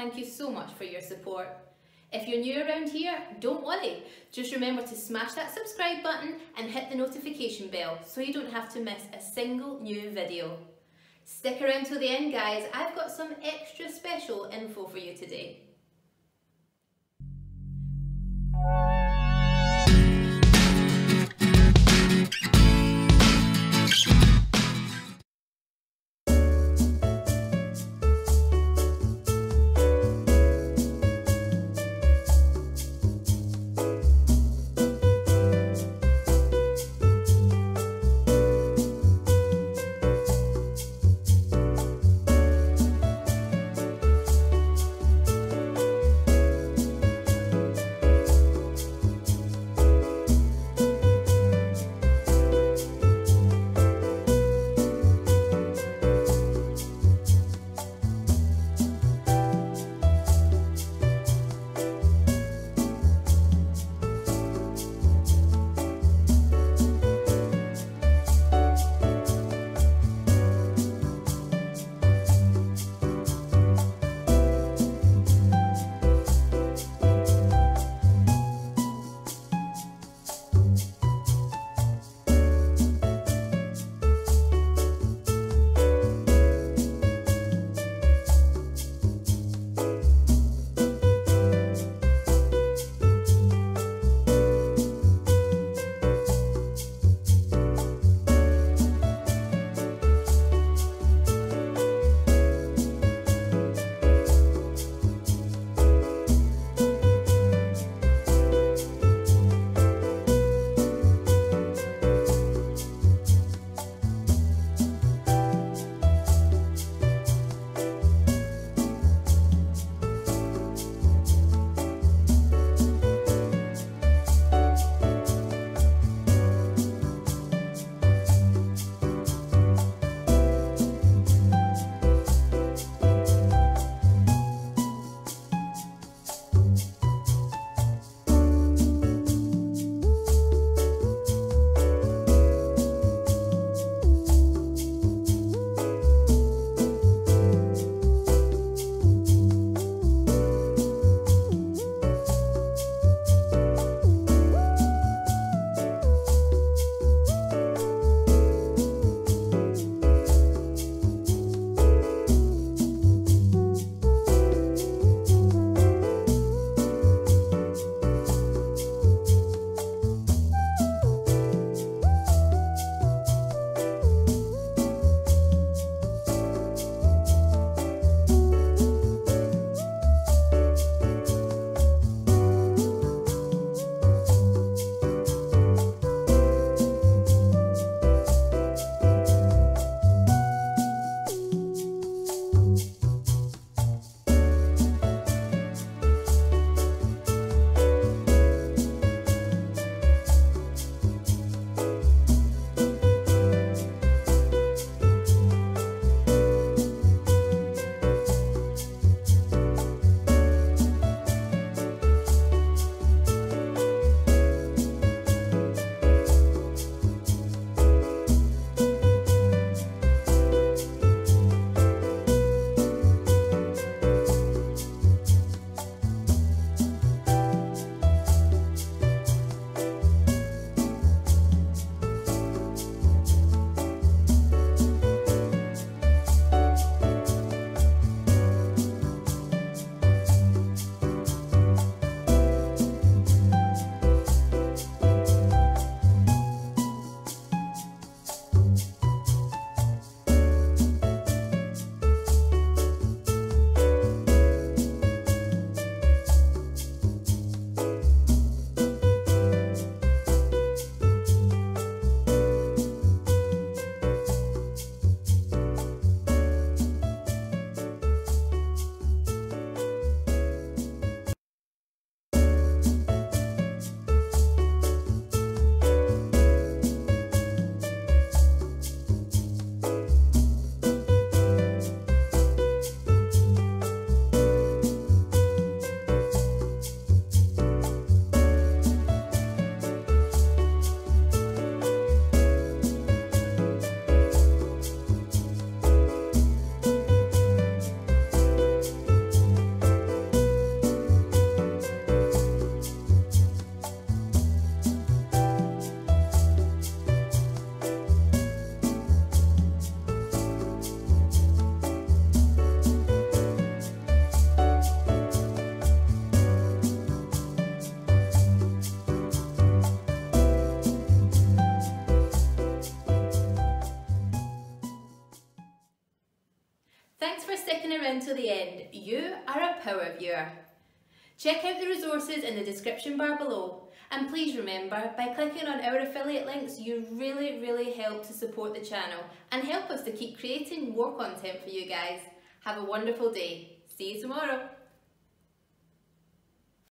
thank you so much for your support. If you're new around here, don't worry. Just remember to smash that subscribe button and hit the notification bell so you don't have to miss a single new video. Stick around till the end, guys. I've got some extra special info for you today. around till the end, you are a power viewer. Check out the resources in the description bar below, and please remember, by clicking on our affiliate links, you really help to support the channel and help us to keep creating more content for you guys. Have a wonderful day. See you tomorrow.